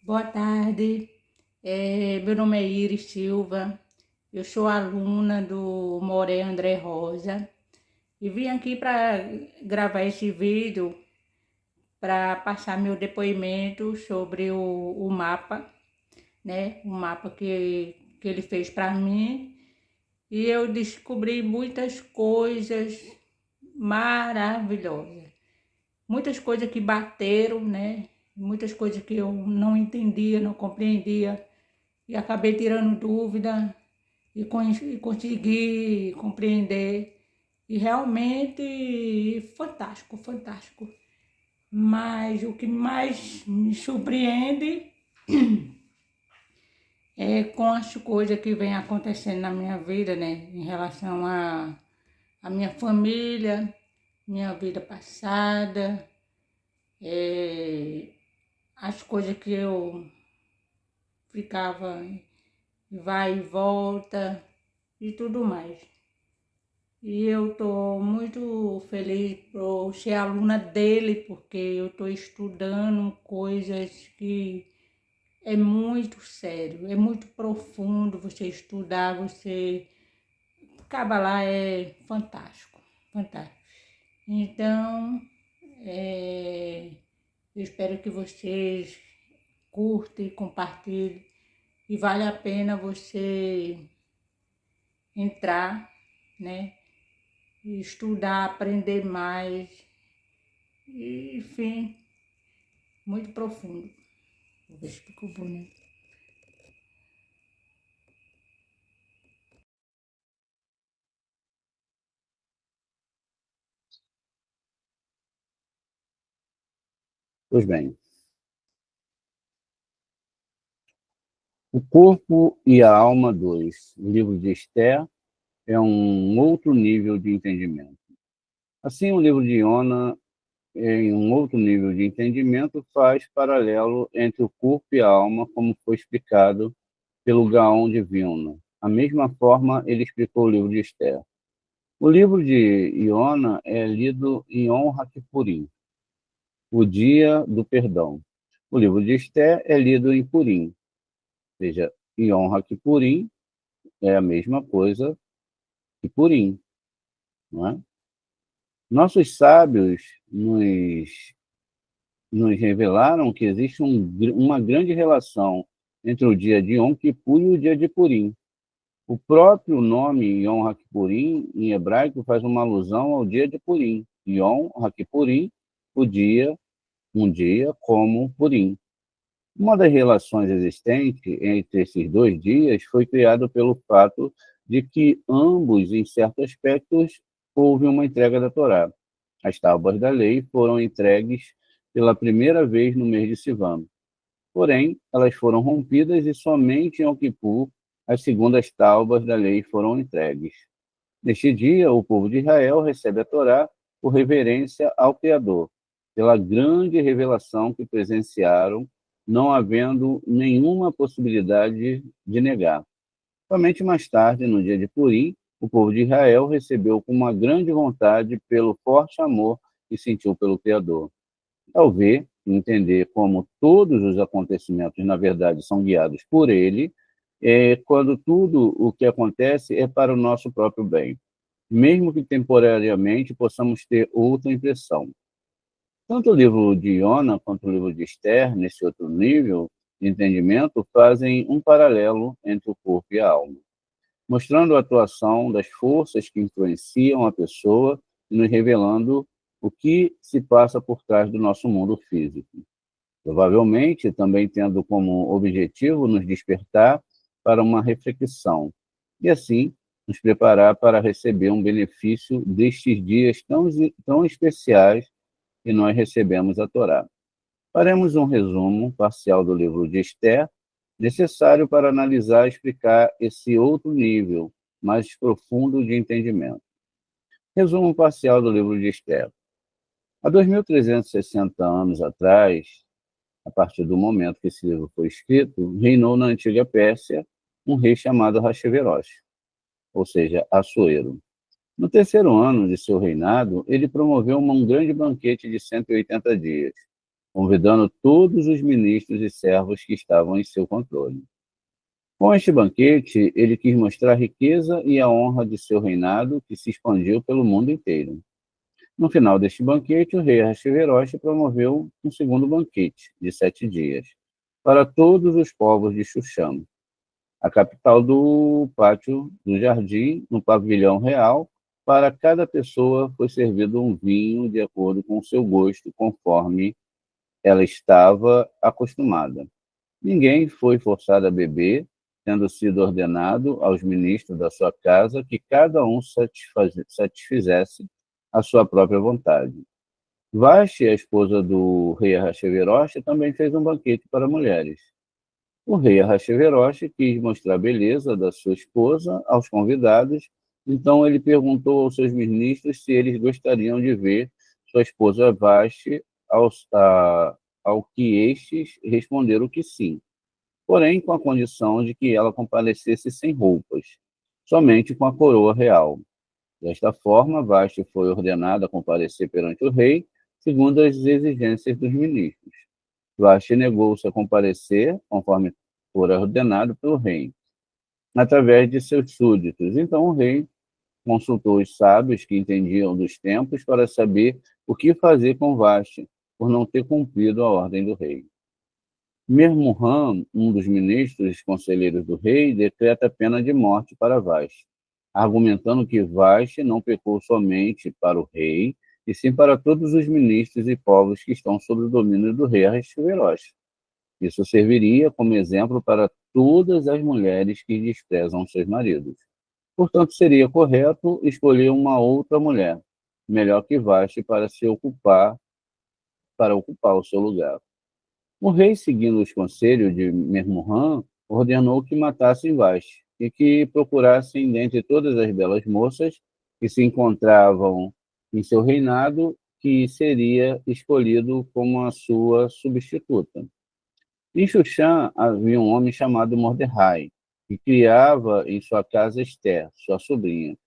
Boa tarde, meu nome é Iris Silva, eu sou aluna do Moré André Rosa e vim aqui para gravar esse vídeo para passar meu depoimento sobre o mapa, né? O mapa que ele fez para mim, e eu descobri muitas coisas maravilhosas, muitas coisas que bateram, né? Muitas coisas que eu não entendia, não compreendia, e acabei tirando dúvida e consegui compreender. E realmente fantástico, fantástico. Mas o que mais me surpreende é com as coisas que vem acontecendo na minha vida, né? Em relação a minha família, minha vida passada, as coisas que eu ficava vai e volta e tudo mais. E eu estou muito feliz por ser aluna dele, porque eu estou estudando coisas que é muito sério, é muito profundo você estudar, você... Kabbalah é fantástico, fantástico. Então, eu espero que vocês curtem, compartilhem, e vale a pena você entrar, né? Estudar, aprender mais, e, enfim, muito profundo. Vou ver se ficou bonito. Pois bem, O Corpo e a Alma 2, o livro de Esther, é um outro nível de entendimento. Assim, o livro de Iona, em um outro nível de entendimento, faz paralelo entre o corpo e a alma, como foi explicado pelo Gaon de Vilna. A mesma forma, ele explicou o livro de Esther. O livro de Iona é lido em Yom Kippur, o dia do perdão. O livro de Esther é lido em Purim, ou seja, Yom Kippur é a mesma coisa que Purim, não é? Nossos sábios nos revelaram que existe uma grande relação entre o dia de Yom Kippur e o dia de Purim. O próprio nome Yom Kippurim, em hebraico, faz uma alusão ao dia de Purim. Yom Kippurim, um dia como Purim. Uma das relações existentes entre esses dois dias foi criada pelo fato de que ambos, em certos aspectos, houve uma entrega da Torá. As tábuas da lei foram entregues pela primeira vez no mês de Sivan. Porém, elas foram rompidas e somente em Yom Kippur as segundas tábuas da lei foram entregues. Neste dia, o povo de Israel recebe a Torá por reverência ao Criador, pela grande revelação que presenciaram, não havendo nenhuma possibilidade de negar. Somente mais tarde, no dia de Purim, o povo de Israel recebeu com uma grande vontade pelo forte amor que sentiu pelo Criador. Ao ver e entender como todos os acontecimentos, na verdade, são guiados por ele, quando tudo o que acontece é para o nosso próprio bem, mesmo que temporariamente possamos ter outra impressão. Tanto o livro de Iona quanto o livro de Esther, nesse outro nível de entendimento, fazem um paralelo entre o corpo e a alma. mostrando a atuação das forças que influenciam a pessoa e nos revelando o que se passa por trás do nosso mundo físico. Provavelmente também tendo como objetivo nos despertar para uma reflexão e, assim, nos preparar para receber um benefício destes dias tão especiais que nós recebemos a Torá. Faremos um resumo parcial do livro de Esther, necessário para analisar e explicar esse outro nível mais profundo de entendimento. Resumo parcial do livro de Esther. Há 2.360 anos atrás, a partir do momento que esse livro foi escrito, reinou na antiga Pérsia um rei chamado Ahasverosh, ou seja, Assuero. No terceiro ano de seu reinado, ele promoveu um grande banquete de 180 dias, convidando todos os ministros e servos que estavam em seu controle. Com este banquete, ele quis mostrar a riqueza e a honra de seu reinado, que se expandiu pelo mundo inteiro. No final deste banquete, o rei Ahasverosh promoveu um segundo banquete, de 7 dias, para todos os povos de Xuxã, a capital do pátio do jardim, no pavilhão real. Para cada pessoa foi servido um vinho de acordo com o seu gosto, conforme ela estava acostumada. Ninguém foi forçado a beber, tendo sido ordenado aos ministros da sua casa que cada um satisfizesse a sua própria vontade. Vashti, a esposa do rei Ahasverosh, também fez um banquete para mulheres. O rei Ahasverosh quis mostrar a beleza da sua esposa aos convidados, então ele perguntou aos seus ministros se eles gostariam de ver sua esposa Vashti, ao que estes responderam que sim, porém com a condição de que ela comparecesse sem roupas, somente com a coroa real. Desta forma, Vashti foi ordenada a comparecer perante o rei, segundo as exigências dos ministros. Vashti negou-se a comparecer, conforme fora ordenado pelo rei, através de seus súditos. Então o rei consultou os sábios que entendiam dos tempos para saber o que fazer com Vashti, por não ter cumprido a ordem do rei. Mermuhan, um dos ministros conselheiros do rei, decreta a pena de morte para Vashti, argumentando que Vashti não pecou somente para o rei, e sim para todos os ministros e povos que estão sob o domínio do rei Ahasverosh. Isso serviria como exemplo para todas as mulheres que desprezam seus maridos. Portanto, seria correto escolher uma outra mulher, melhor que Vashti, para ocupar o seu lugar. O rei, seguindo os conselhos de Mermuhan, ordenou que matassem Vashti e que procurassem dentre todas as belas moças que se encontravam em seu reinado, que seria escolhido como a sua substituta. Em Xuxã havia um homem chamado Mordecai, que criava em sua casa Esther, sua sobrinha.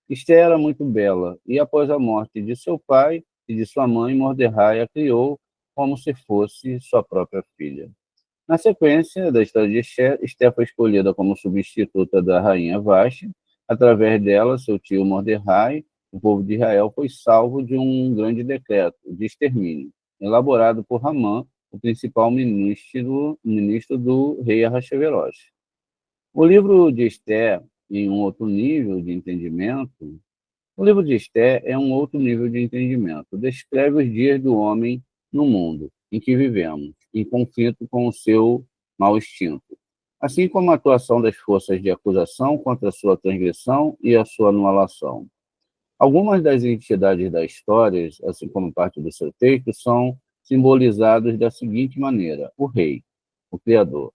Esther era muito bela, e após a morte de seu pai e de sua mãe, Mordecai a criou como se fosse sua própria filha. Na sequência da história de Esther foi escolhida como substituta da rainha Vashti. Através dela, seu tio Mordecai, o povo de Israel foi salvo de um grande decreto de extermínio, elaborado por Ramã, o principal ministro do rei Ahasverosh. O livro de Esther, em um outro nível de entendimento, o livro de Esther é um outro nível de entendimento. Descreve os dias do homem no mundo em que vivemos, em conflito com o seu mau instinto, assim como a atuação das forças de acusação contra a sua transgressão e a sua anulação. Algumas das entidades da história, assim como parte do seu texto, são simbolizados da seguinte maneira: o rei, o criador.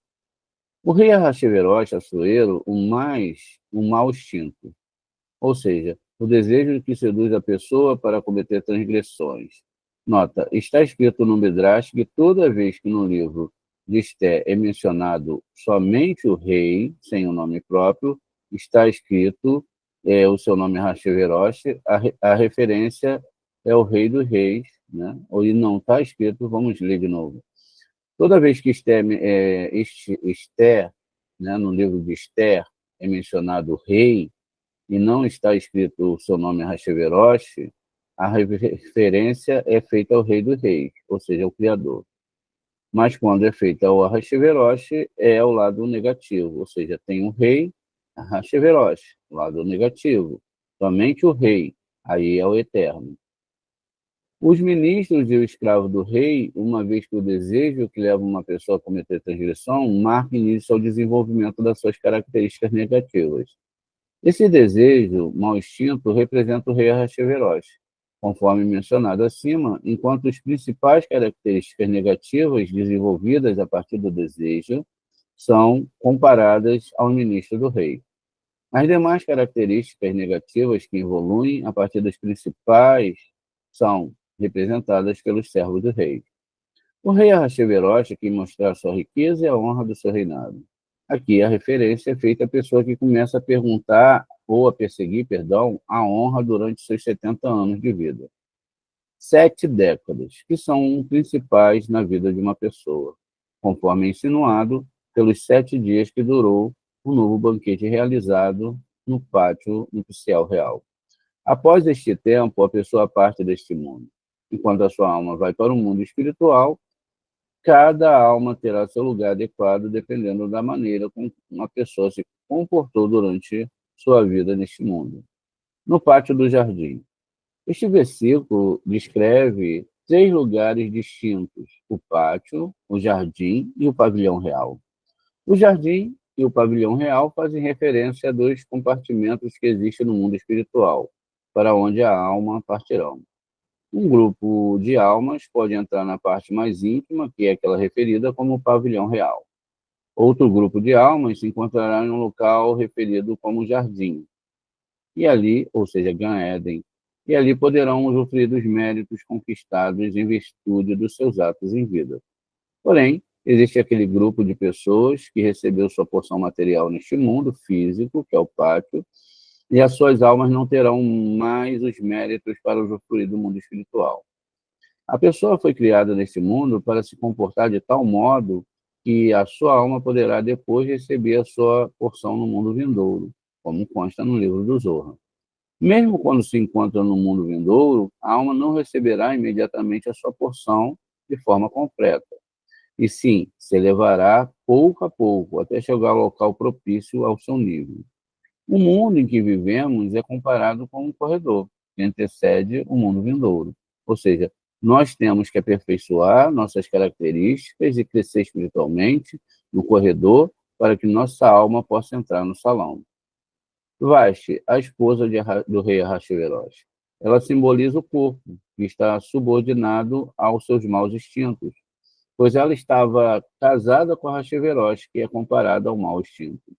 O rei Ahasverosh, Assuero, um mau instinto, ou seja, o desejo que seduz a pessoa para cometer transgressões. Nota, está escrito no Midrash que toda vez que no livro de Esther é mencionado somente o rei, sem o nome próprio, está escrito o seu nome é Ahasverosh, a referência é o rei dos reis, né? Ou não está escrito, vamos ler de novo. Toda vez que Esther, né, no livro de Esther, é mencionado o rei, e não está escrito o seu nome Ahasverosh, a referência é feita ao rei dos reis, ou seja, ao criador. Mas quando é feita ao Ahasverosh, é ao lado negativo, ou seja, tem um rei Hashiverosh, lado negativo. Somente o rei, aí é o eterno. Os ministros e o escravo do rei, uma vez que o desejo que leva uma pessoa a cometer transgressão, marca início ao desenvolvimento das suas características negativas. Esse desejo mal extinto representa o rei Ahasverosh, conforme mencionado acima, enquanto as principais características negativas desenvolvidas a partir do desejo são comparadas ao ministro do rei. As demais características negativas que evoluem a partir das principais são representadas pelos servos do rei. O rei Ahasverosh quer mostrar sua riqueza e a honra do seu reinado. Aqui a referência é feita à pessoa que começa a perguntar ou a perseguir, perdão, a honra durante seus 70 anos de vida. 7 décadas, que são principais na vida de uma pessoa, conforme insinuado pelos 7 dias que durou o novo banquete realizado no pátio nupcial real. Após este tempo, a pessoa parte deste mundo. Enquanto a sua alma vai para o mundo espiritual, cada alma terá seu lugar adequado dependendo da maneira como uma pessoa se comportou durante sua vida neste mundo. No pátio do jardim. Este versículo descreve 3 lugares distintos: o pátio, o jardim e o pavilhão real. O jardim e o pavilhão real fazem referência a 2 compartimentos que existem no mundo espiritual, para onde a alma partirão. Um grupo de almas pode entrar na parte mais íntima, que é aquela referida como pavilhão real. Outro grupo de almas se encontrará em um local referido como jardim, e ali, ou seja, Gan Eden, e ali poderão usufruir dos méritos conquistados em virtude dos seus atos em vida. Porém, existe aquele grupo de pessoas que recebeu sua porção material neste mundo físico, que é o pátio, e as suas almas não terão mais os méritos para usufruir do mundo espiritual. A pessoa foi criada neste mundo para se comportar de tal modo que a sua alma poderá depois receber a sua porção no mundo vindouro, como consta no livro do Zohar. Mesmo quando se encontra no mundo vindouro, a alma não receberá imediatamente a sua porção de forma completa, e sim, se elevará pouco a pouco até chegar ao local propício ao seu nível. O mundo em que vivemos é comparado com um corredor que antecede o mundo vindouro. Ou seja, nós temos que aperfeiçoar nossas características e crescer espiritualmente no corredor para que nossa alma possa entrar no salão. Vashti, a esposa do rei Ahasverosh. Ela simboliza o corpo, que está subordinado aos seus maus instintos, pois ela estava casada com Ahasverosh, que é comparado ao mau instinto.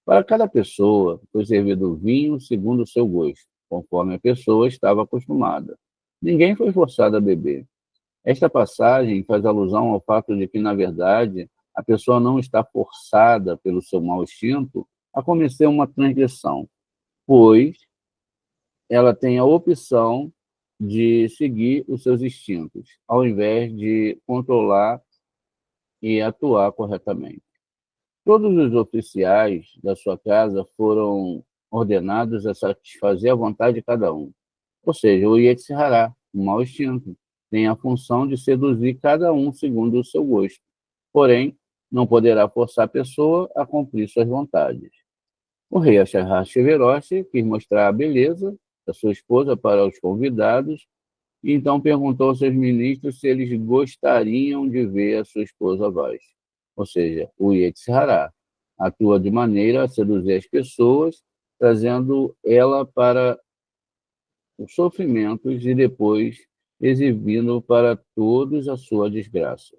Para cada pessoa foi servido vinho segundo o seu gosto, conforme a pessoa estava acostumada. Ninguém foi forçado a beber. Esta passagem faz alusão ao fato de que, na verdade, a pessoa não está forçada pelo seu mau instinto a cometer uma transgressão, pois ela tem a opção de seguir os seus instintos, ao invés de controlar e atuar corretamente. Todos os oficiais da sua casa foram ordenados a satisfazer a vontade de cada um. Ou seja, o Yetzer Hará, o mau instinto, tem a função de seduzir cada um segundo o seu gosto. Porém, não poderá forçar a pessoa a cumprir suas vontades. O rei Ahasverosh quis mostrar a beleza da sua esposa para os convidados e então perguntou aos seus ministros se eles gostariam de ver a sua esposa Vashti. Ou seja, o Yetzer Hará atua de maneira a seduzir as pessoas, trazendo ela para os sofrimentos e depois exibindo para todos a sua desgraça.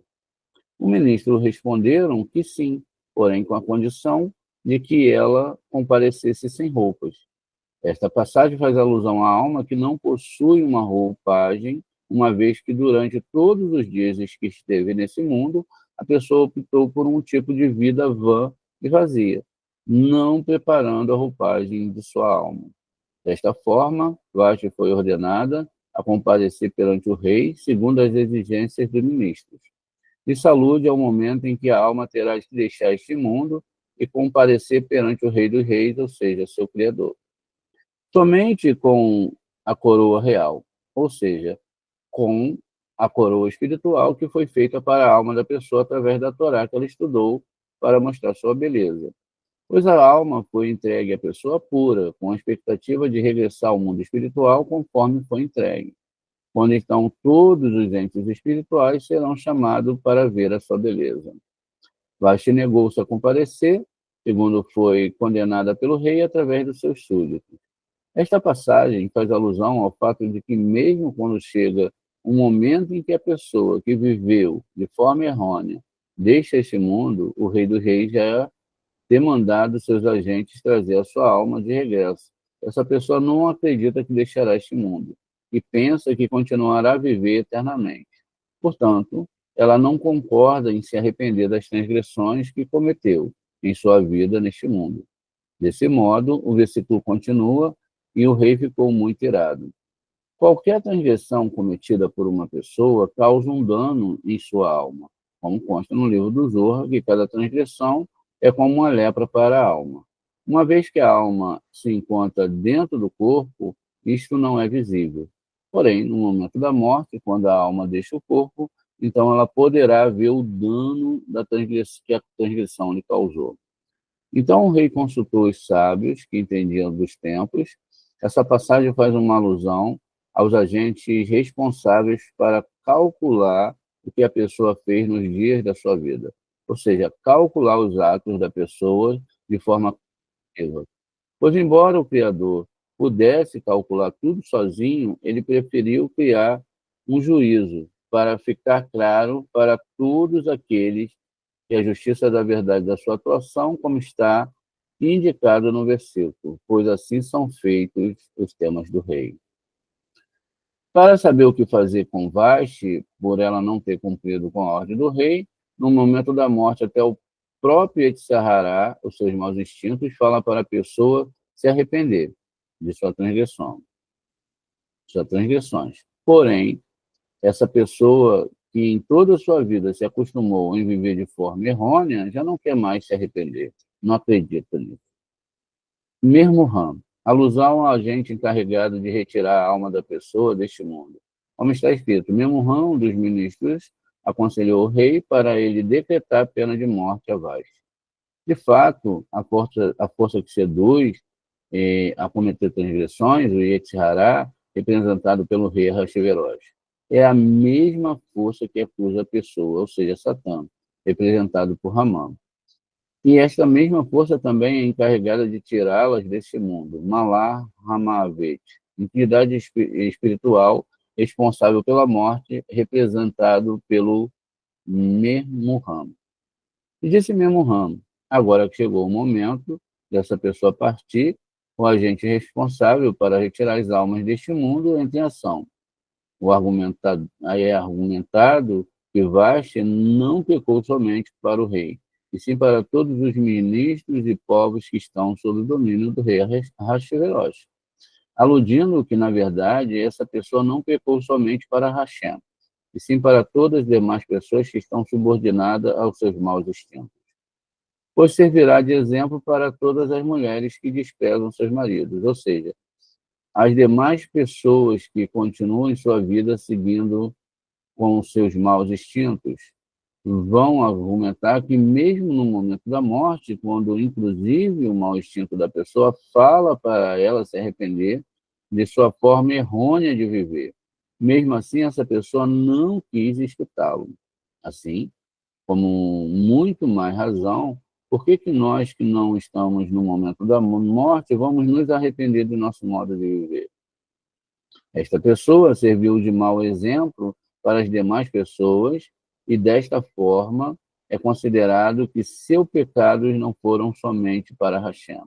Os ministros responderam que sim, porém com a condição de que ela comparecesse sem roupas. Esta passagem faz alusão à alma que não possui uma roupagem, uma vez que durante todos os dias que esteve nesse mundo, a pessoa optou por um tipo de vida vã e vazia, não preparando a roupagem de sua alma. Desta forma, Vashti foi ordenada a comparecer perante o rei, segundo as exigências dos ministros. Isso alude ao momento em que a alma terá de deixar este mundo e comparecer perante o Rei dos Reis, ou seja, seu Criador. Somente com a coroa real, ou seja, com a coroa espiritual que foi feita para a alma da pessoa através da Torá que ela estudou para mostrar sua beleza. pois a alma foi entregue à pessoa pura, com a expectativa de regressar ao mundo espiritual conforme foi entregue. Quando então todos os entes espirituais serão chamados para ver a sua beleza. Vashti negou-se a comparecer, segundo foi condenada pelo rei através dos seus súditos. Esta passagem faz alusão ao fato de que, mesmo quando chega um momento em que a pessoa que viveu de forma errônea deixa este mundo, o Rei dos Reis já ter mandado seus agentes trazer a sua alma de regresso. Essa pessoa não acredita que deixará este mundo e pensa que continuará a viver eternamente. Portanto, ela não concorda em se arrepender das transgressões que cometeu em sua vida neste mundo. Desse modo, o versículo continua e o rei ficou muito irado. Qualquer transgressão cometida por uma pessoa causa um dano em sua alma, como consta no livro do Zorra, que cada transgressão é como uma lepra para a alma. Uma vez que a alma se encontra dentro do corpo, isto não é visível. Porém, no momento da morte, quando a alma deixa o corpo, então ela poderá ver o dano que a transgressão lhe causou. Então o rei consultou os sábios que entendiam dos tempos. Essa passagem faz uma alusão aos agentes responsáveis para calcular o que a pessoa fez nos dias da sua vida, ou seja, calcular os atos da pessoa de forma coletiva. Pois, embora o Criador pudesse calcular tudo sozinho, ele preferiu criar um juízo para ficar claro para todos aqueles e a justiça da verdade da sua atuação, como está indicado no versículo, pois assim são feitos os temas do rei. Para saber o que fazer com Vashti, por ela não ter cumprido com a ordem do rei, no momento da morte, até o próprio Etsahará, os seus maus instintos, fala para a pessoa se arrepender de sua transgressão, suas transgressões. Porém, essa pessoa que em toda a sua vida se acostumou em viver de forma errônea, já não quer mais se arrepender, não acredita nisso. Mermurram, alusão ao agente encarregado de retirar a alma da pessoa deste mundo. Como está escrito, Mermurram, um dos ministros, aconselhou o rei para ele decretar a pena de morte a Vashti. De fato, a força que seduz a cometer transgressões, o Yetzirah, representado pelo rei Ahasverosh, é a mesma força que acusa a pessoa, ou seja, Satã, representado por Ramã. E esta mesma força também é encarregada de tirá-las deste mundo, Malar Hamavet, entidade espiritual responsável pela morte, representado pelo Mermurram. E disse Memorram, agora que chegou o momento dessa pessoa partir, o agente responsável para retirar as almas deste mundo entra em ação. Aí é argumentado que Vashti não pecou somente para o rei, e sim para todos os ministros e povos que estão sob o domínio do rei Ahasverosh, aludindo que, na verdade, essa pessoa não pecou somente para Hashem, e sim para todas as demais pessoas que estão subordinadas aos seus maus instintos, pois servirá de exemplo para todas as mulheres que desprezam seus maridos, ou seja, as demais pessoas que continuam em sua vida seguindo com os seus maus instintos vão argumentar que mesmo no momento da morte, quando inclusive o mau instinto da pessoa fala para ela se arrepender de sua forma errônea de viver, mesmo assim essa pessoa não quis escutá-lo. Assim, como muito mais razão, por que que nós que não estamos no momento da morte vamos nos arrepender do nosso modo de viver? Esta pessoa serviu de mau exemplo para as demais pessoas e, desta forma, é considerado que seus pecados não foram somente para Hashem,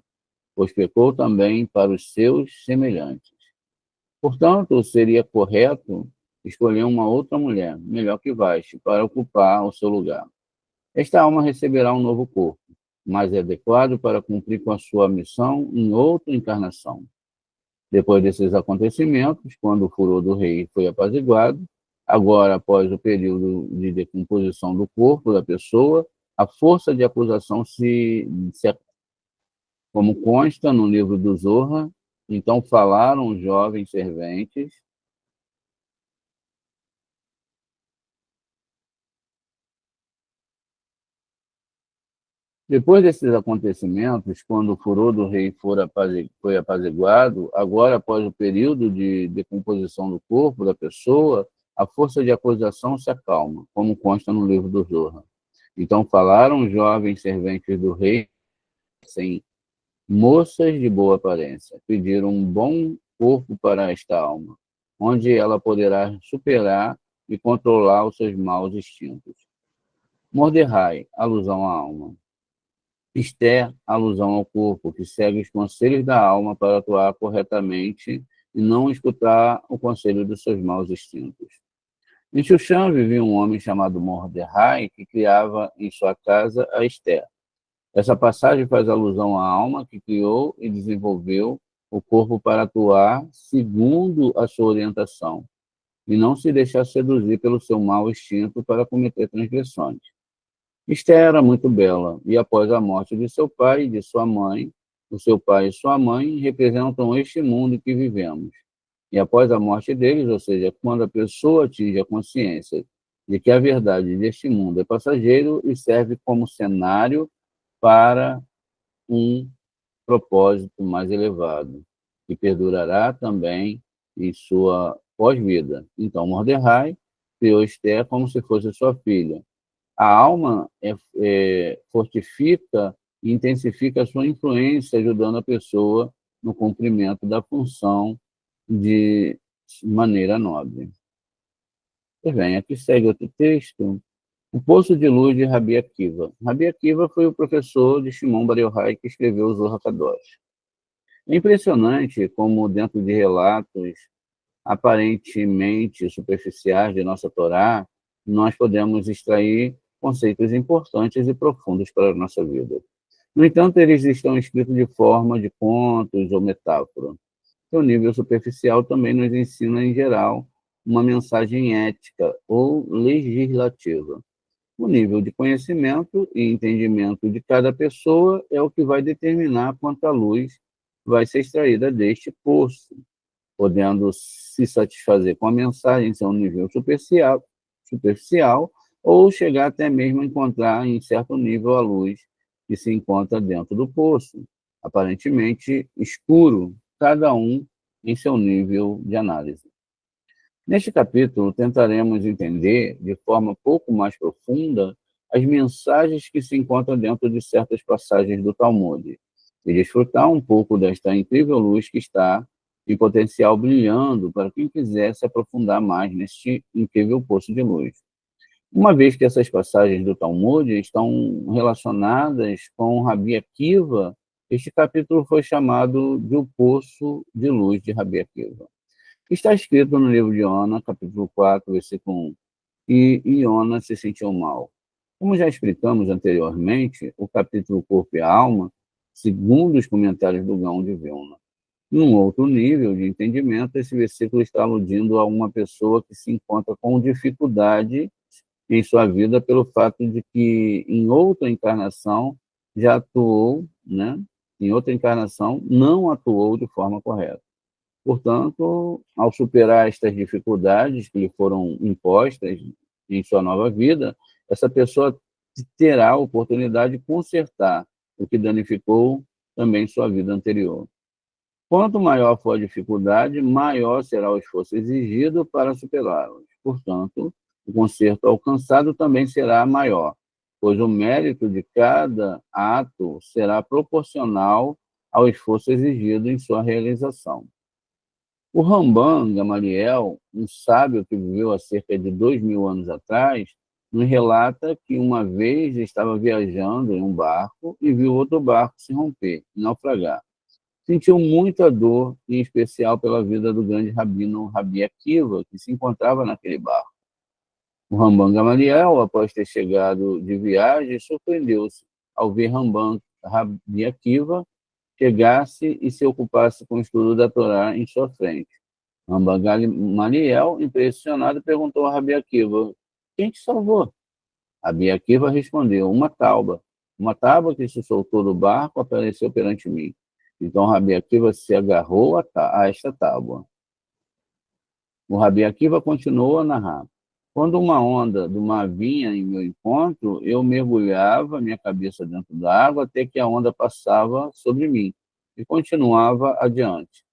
pois pecou também para os seus semelhantes. Portanto, seria correto escolher uma outra mulher, melhor que Vashti, para ocupar o seu lugar. Esta alma receberá um novo corpo, mais adequado para cumprir com a sua missão em outra encarnação. Depois desses acontecimentos, quando o furor do rei foi apaziguado, agora após o período de decomposição do corpo da pessoa, a força de acusação como consta no livro do Zorra, então falaram os jovens serventes. Depois desses acontecimentos, quando o furor do rei foi apaziguado, agora, após o período de decomposição do corpo da pessoa, a força de acusação se acalma, como consta no livro do Zohar. Então falaram os jovens serventes do rei, sem moças de boa aparência, pediram um bom corpo para esta alma, onde ela poderá superar e controlar os seus maus instintos. Mordecai, alusão à alma. Esther, alusão ao corpo, que segue os conselhos da alma para atuar corretamente e não escutar o conselho dos seus maus instintos. Em Xuxã vivia um homem chamado Mordecai, que criava em sua casa a Esther. Essa passagem faz alusão à alma que criou e desenvolveu o corpo para atuar segundo a sua orientação e não se deixar seduzir pelo seu mau instinto para cometer transgressões. Esther era muito bela, e após a morte de seu pai e de sua mãe, o seu pai e sua mãe representam este mundo em que vivemos. E após a morte deles, ou seja, quando a pessoa atinge a consciência de que a verdade deste mundo é passageiro e serve como cenário para um propósito mais elevado, que perdurará também em sua pós-vida. Então, Mordecai criou Esther como se fosse sua filha. A alma fortifica e intensifica a sua influência, ajudando a pessoa no cumprimento da função de maneira nobre. Pois bem, aqui segue outro texto. O Poço de Luz de Rabi Akiva. Rabi Akiva foi o professor de Shimon Bar Yochai que escreveu o Zohar Kadosh. É impressionante como, dentro de relatos aparentemente superficiais de nossa Torá, nós podemos extrair conceitos importantes e profundos para a nossa vida. No entanto, eles estão escritos de forma de contos ou metáfora. O nível superficial também nos ensina, em geral, uma mensagem ética ou legislativa. O nível de conhecimento e entendimento de cada pessoa é o que vai determinar quanta luz vai ser extraída deste poço, podendo se satisfazer com a mensagem em seu nível superficial ou chegar até mesmo a encontrar em certo nível a luz que se encontra dentro do poço, aparentemente escuro, cada um em seu nível de análise. Neste capítulo, tentaremos entender, de forma pouco mais profunda, as mensagens que se encontram dentro de certas passagens do Talmud, e desfrutar um pouco desta incrível luz que está em potencial brilhando para quem quiser se aprofundar mais neste incrível poço de luz. Uma vez que essas passagens do Talmud estão relacionadas com Rabi Akiva, este capítulo foi chamado de O Poço de Luz de Rabi Akiva. Está escrito no livro de Iona, capítulo 4, versículo 1, e Iona se sentiu mal. Como já explicamos anteriormente, o capítulo Corpo e Alma, segundo os comentários do Gaon de Vilna. Num outro nível de entendimento, esse versículo está aludindo a uma pessoa que se encontra com dificuldade em sua vida pelo fato de que em outra encarnação já atuou, em outra encarnação não atuou de forma correta. Portanto, ao superar estas dificuldades que lhe foram impostas em sua nova vida, essa pessoa terá a oportunidade de consertar o que danificou também sua vida anterior. Quanto maior for a dificuldade, maior será o esforço exigido para superá-las. Portanto, o conserto alcançado também será maior, pois o mérito de cada ato será proporcional ao esforço exigido em sua realização. O Ramban Gamaliel, um sábio que viveu há cerca de 2000 anos atrás, nos relata que uma vez estava viajando em um barco e viu outro barco se romper e naufragar. Sentiu muita dor, em especial pela vida do grande rabino Rabi Akiva, que se encontrava naquele barco. O Ramban Gamaliel, após ter chegado de viagem, surpreendeu-se ao ver Rabi Akiva chegasse e se ocupasse com o estudo da Torá em sua frente. Ramban Gamaliel, impressionado, perguntou a Rabi Akiva: quem te salvou? Rabi Akiva respondeu: uma tábua que se soltou do barco apareceu perante mim. Então Rabi Akiva se agarrou a esta tábua. O Rabi Akiva continuou a narrar: Quando uma onda do mar vinha em meu encontro, eu mergulhava minha cabeça dentro da água até que a onda passava sobre mim e continuava adiante.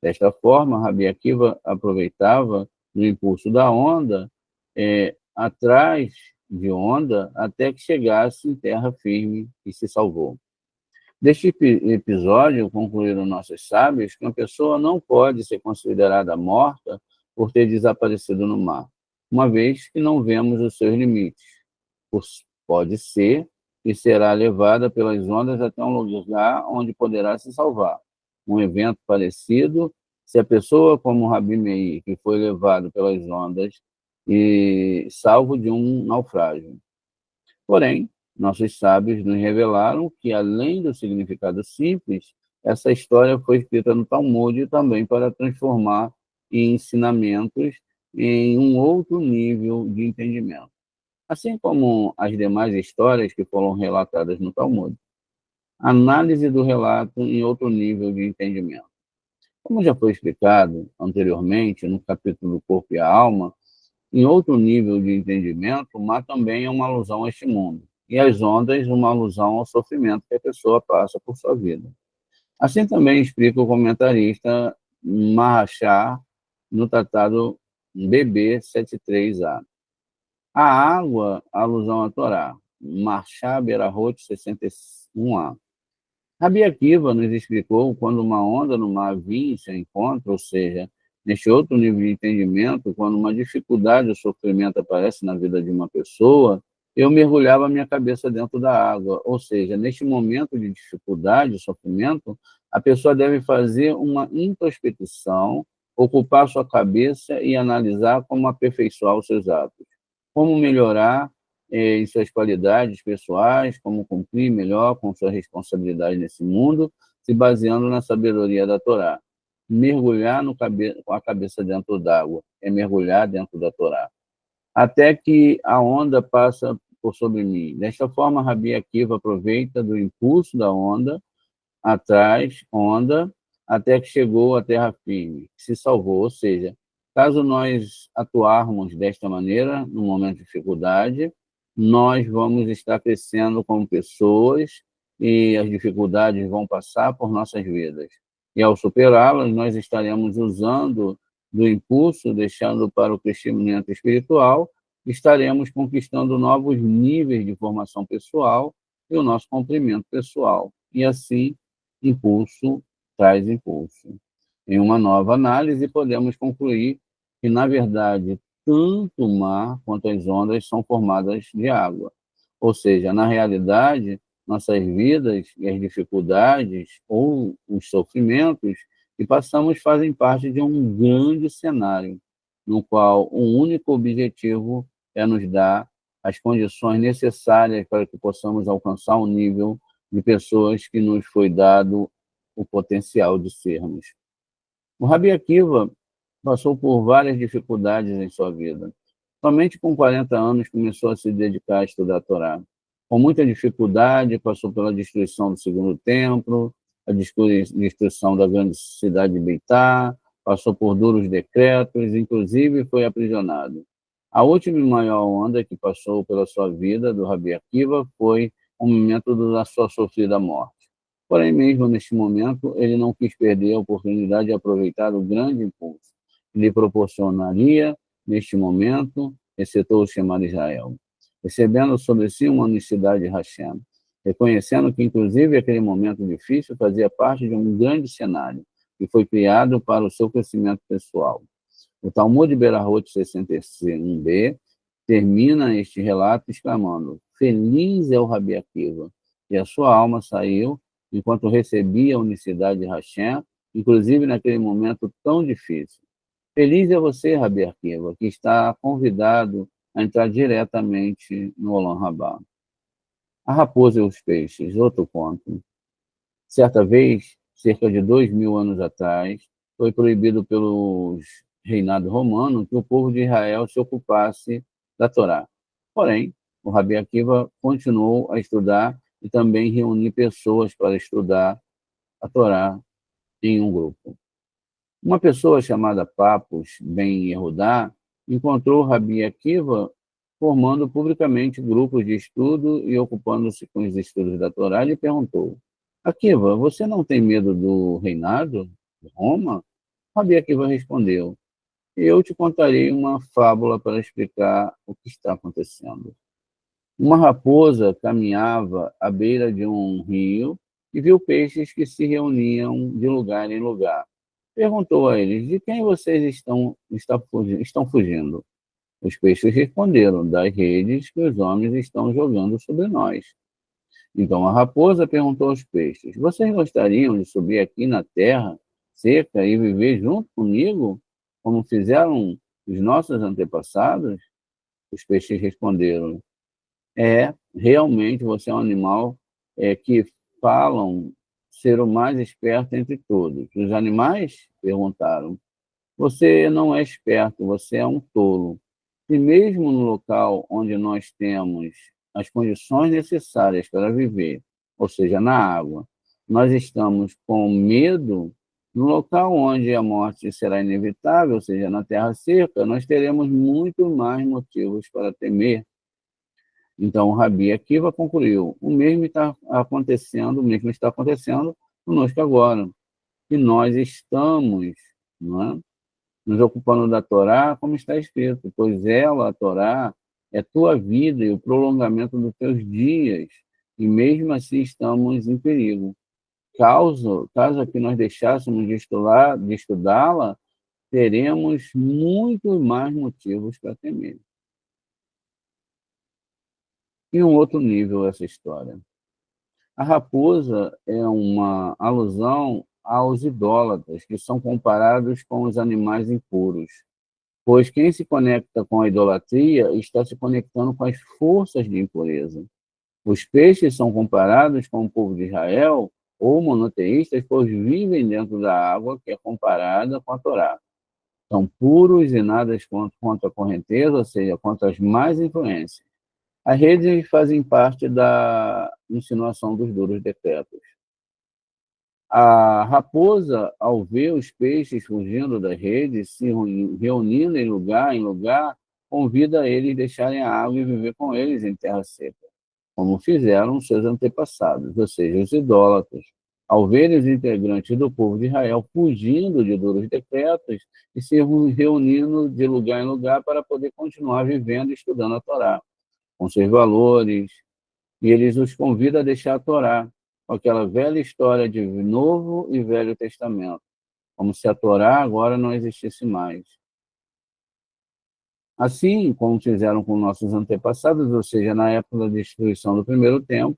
Desta forma, Rabi Akiva aproveitava o impulso da onda atrás de onda até que chegasse em terra firme e se salvou. Deste episódio, concluíram nossos sábios que uma pessoa não pode ser considerada morta por ter desaparecido no mar, uma vez que não vemos os seus limites. Pode ser e será levada pelas ondas até um lugar onde poderá se salvar. Um evento parecido, se a pessoa como Rabi Meir, que foi levado pelas ondas e salvo de um naufrágio. Porém, nossos sábios nos revelaram que, além do significado simples, essa história foi escrita no Talmud também para transformar em ensinamentos em um outro nível de entendimento. Assim como as demais histórias que foram relatadas no Talmud, análise do relato em outro nível de entendimento. Como já foi explicado anteriormente no capítulo Corpo e a Alma, em outro nível de entendimento, o mar também é uma alusão a este mundo, e as ondas uma alusão ao sofrimento que a pessoa passa por sua vida. Assim também explica o comentarista Mahashar no tratado BB 73A. A água, alusão à Torá, Mahashar Berahot 61A. Rabi Akiva nos explicou quando uma onda no mar vinha em seu encontro, ou seja, neste outro nível de entendimento, quando uma dificuldade ou sofrimento aparece na vida de uma pessoa, eu mergulhava minha cabeça dentro da água, ou seja, neste momento de dificuldade, sofrimento, a pessoa deve fazer uma introspecção, ocupar sua cabeça e analisar como aperfeiçoar os seus atos, como melhorar em suas qualidades pessoais, como cumprir melhor com suas responsabilidades nesse mundo, se baseando na sabedoria da Torá. Mergulhar com a cabeça dentro d'água é mergulhar dentro da Torá. Até que a onda passa por sobre mim. Desta forma, Rabi Akiva aproveita do impulso da onda, atrás, onda, até que chegou à terra firme, que se salvou. Ou seja, caso nós atuarmos desta maneira, no momento de dificuldade, nós vamos estar crescendo como pessoas e as dificuldades vão passar por nossas vidas. E ao superá-las, nós estaremos usando do impulso, deixando para o crescimento espiritual, estaremos conquistando novos níveis de formação pessoal e o nosso cumprimento pessoal. E assim, impulso traz impulso. Em uma nova análise, podemos concluir que, na verdade, tanto o mar quanto as ondas são formadas de água. Ou seja, na realidade, nossas vidas e as dificuldades ou os sofrimentos que passamos fazem parte de um grande cenário, no qual o único objetivo é nos dar as condições necessárias para que possamos alcançar um nível de pessoas que nos foi dado o potencial de sermos. O Rabi Akiva passou por várias dificuldades em sua vida. Somente com 40 anos começou a se dedicar a estudar a Torá. Com muita dificuldade, passou pela destruição do segundo templo, a destruição da grande cidade de Beitá, passou por duros decretos, inclusive foi aprisionado. A última e maior onda que passou pela sua vida, do Rabi Akiva, foi o momento da sua sofrida morte. Porém, mesmo neste momento, ele não quis perder a oportunidade de aproveitar o grande impulso que lhe proporcionaria, neste momento, recitou o Shema de Israel, recebendo sobre si uma unicidade de Hashem, reconhecendo que, inclusive, aquele momento difícil fazia parte de um grande cenário que foi criado para o seu crescimento pessoal. O Talmud Berahot 61b termina este relato exclamando: Feliz é o Rabi Akiva, e a sua alma saiu enquanto recebia a unicidade de Hashem, inclusive naquele momento tão difícil. Feliz é você, Rabi Akiva, que está convidado a entrar diretamente no Olam Rabá. A raposa e os peixes, outro conto. Certa vez, cerca de 2000 anos atrás, foi proibido pelo reinado romano que o povo de Israel se ocupasse da Torá. Porém, o Rabi Akiva continuou a estudar e também reunir pessoas para estudar a Torá em um grupo. Uma pessoa chamada Papus Ben Yehudá encontrou Rabi Akiva formando publicamente grupos de estudo e ocupando-se com os estudos da Torá, e perguntou: Akiva, você não tem medo do reinado de Roma? Rabi Akiva respondeu: eu te contarei uma fábula para explicar o que está acontecendo. Uma raposa caminhava à beira de um rio e viu peixes que se reuniam de lugar em lugar. Perguntou a eles: de quem vocês estão fugindo? Os peixes responderam: das redes que os homens estão jogando sobre nós. Então a raposa perguntou aos peixes: vocês gostariam de subir aqui na terra seca e viver junto comigo, como fizeram os nossos antepassados? Os peixes responderam: realmente você é um animal que falam ser o mais esperto entre todos. Os animais perguntaram: você não é esperto, você é um tolo. E mesmo no local onde nós temos as condições necessárias para viver, ou seja, na água, nós estamos com medo, no local onde a morte será inevitável, ou seja, na terra seca, nós teremos muito mais motivos para temer. Então, o Rabi Akiva concluiu: o mesmo está acontecendo conosco agora. E nós estamos, não é, nos ocupando da Torá, como está escrito, pois ela, a Torá, é tua vida e o prolongamento dos teus dias, e mesmo assim estamos em perigo. Caso que nós deixássemos de estudá-la, teremos muito mais motivos para temer. E um outro nível essa história. A raposa é uma alusão aos idólatras, que são comparados com os animais impuros, pois quem se conecta com a idolatria está se conectando com as forças de impureza. Os peixes são comparados com o povo de Israel, ou monoteístas, pois vivem dentro da água que é comparada com a Torá. São puros e nada contra a correnteza, ou seja, contra as más influências. As redes fazem parte da insinuação dos duros decretos. A raposa, ao ver os peixes fugindo das redes, se reunindo em lugar, convida eles a deixarem a água e viver com eles em terra seca, como fizeram seus antepassados, ou seja, os idólatras. Ao verem os integrantes do povo de Israel fugindo de duros decretos e se reunindo de lugar em lugar para poder continuar vivendo e estudando a Torá, com seus valores, e eles os convidam a deixar a Torá, com aquela velha história de Novo e Velho Testamento, como se a Torá agora não existisse mais. Assim como fizeram com nossos antepassados, ou seja, na época da destruição do primeiro templo,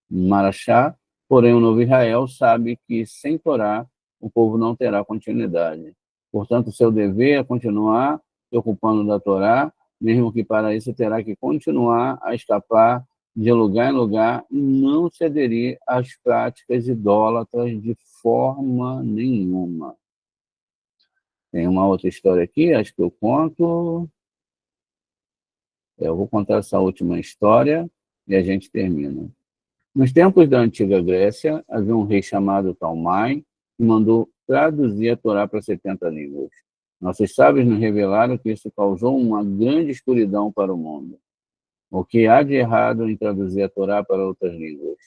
Marachá, porém o novo Israel sabe que sem Torá o povo não terá continuidade. Portanto, seu dever é continuar se ocupando da Torá, mesmo que para isso terá que continuar a escapar de lugar em lugar e não se aderir às práticas idólatras de forma nenhuma. Tem uma outra história aqui, acho que eu conto. Eu vou contar essa última história e a gente termina. Nos tempos da antiga Grécia, havia um rei chamado Talmai que mandou traduzir a Torá para 70 línguas. Nossos sábios nos revelaram que isso causou uma grande escuridão para o mundo. O que há de errado em traduzir a Torá para outras línguas?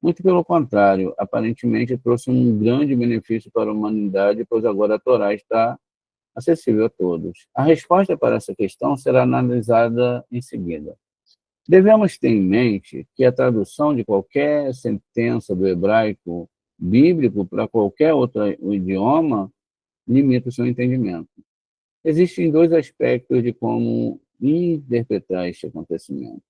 Muito pelo contrário, aparentemente trouxe um grande benefício para a humanidade, pois agora a Torá está acessível a todos. A resposta para essa questão será analisada em seguida. Devemos ter em mente que a tradução de qualquer sentença do hebraico bíblico para qualquer outro idioma limita o seu entendimento. Existem dois aspectos de como interpretar este acontecimento.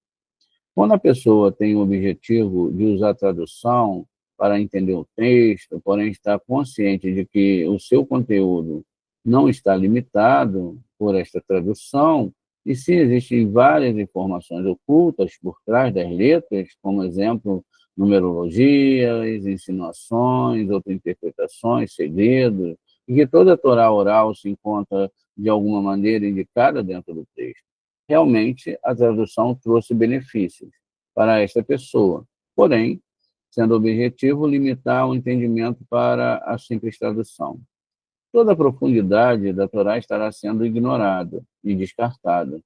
Quando a pessoa tem o objetivo de usar a tradução para entender o texto, porém está consciente de que o seu conteúdo não está limitado por esta tradução, e sim existem várias informações ocultas por trás das letras, como exemplo, numerologias, insinuações, outras interpretações, segredos, e que toda a Torá oral se encontra de alguma maneira indicada dentro do texto. Realmente, a tradução trouxe benefícios para esta pessoa, porém, sendo objetivo limitar o entendimento para a simples tradução. toda a profundidade da Torá estará sendo ignorada e descartada,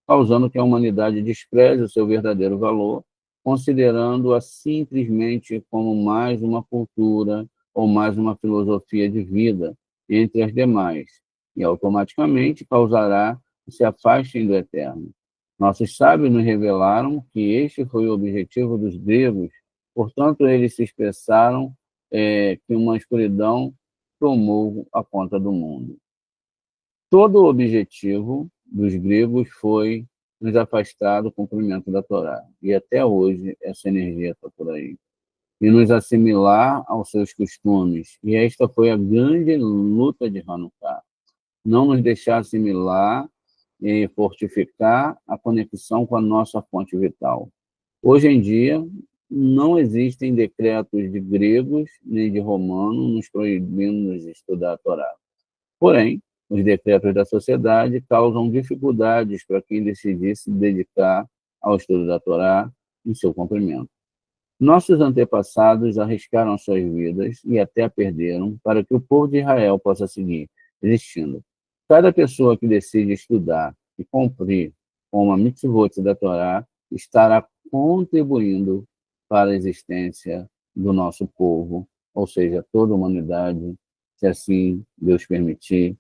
causando que a humanidade despreze o seu verdadeiro valor, considerando-a simplesmente como mais uma cultura ou mais uma filosofia de vida entre as demais, e automaticamente causará que se afastem do eterno. Nossos sábios nos revelaram que este foi o objetivo dos gregos, portanto, eles se expressaram que uma escuridão tomou a conta do mundo. Todo o objetivo dos gregos foi nos afastar do cumprimento da Torá. E até hoje essa energia está por aí. E nos assimilar aos seus costumes. E esta foi a grande luta de Hanukkah. Não nos deixar assimilar e fortificar a conexão com a nossa fonte vital. Hoje em dia, não existem decretos de gregos nem de romanos nos proibindo de estudar a Torá. Porém, os decretos da sociedade causam dificuldades para quem decidir se dedicar ao estudo da Torá em seu cumprimento. Nossos antepassados arriscaram suas vidas e até a perderam para que o povo de Israel possa seguir existindo. Cada pessoa que decide estudar e cumprir com uma mitzvot da Torá estará contribuindo para a existência do nosso povo, ou seja, toda a humanidade, se assim Deus permitir,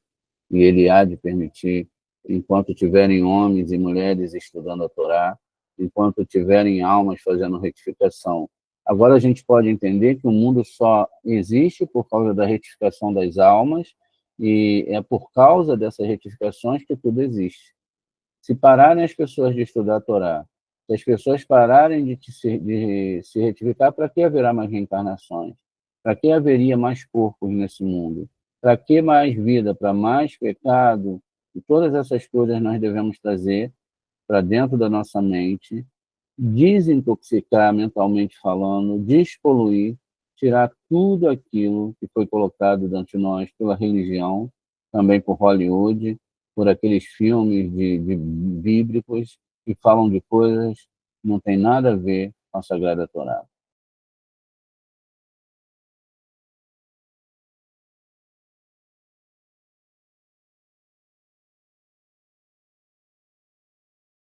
e Ele há de permitir, enquanto tiverem homens e mulheres estudando a Torá, enquanto tiverem almas fazendo retificação. Agora a gente pode entender que o mundo só existe por causa da retificação das almas, e é por causa dessas retificações que tudo existe. Se pararem as pessoas de estudar a Torá, se as pessoas pararem de se retificar, para que haverá mais reencarnações? Para que haveria mais corpos nesse mundo? Para que mais vida? Para mais pecado? E todas essas coisas nós devemos trazer para dentro da nossa mente, desintoxicar mentalmente falando, despoluir, tirar tudo aquilo que foi colocado diante de nós pela religião, também por Hollywood, por aqueles filmes de bíblicos que falam de coisas que não tem nada a ver com a Sagrada Torá.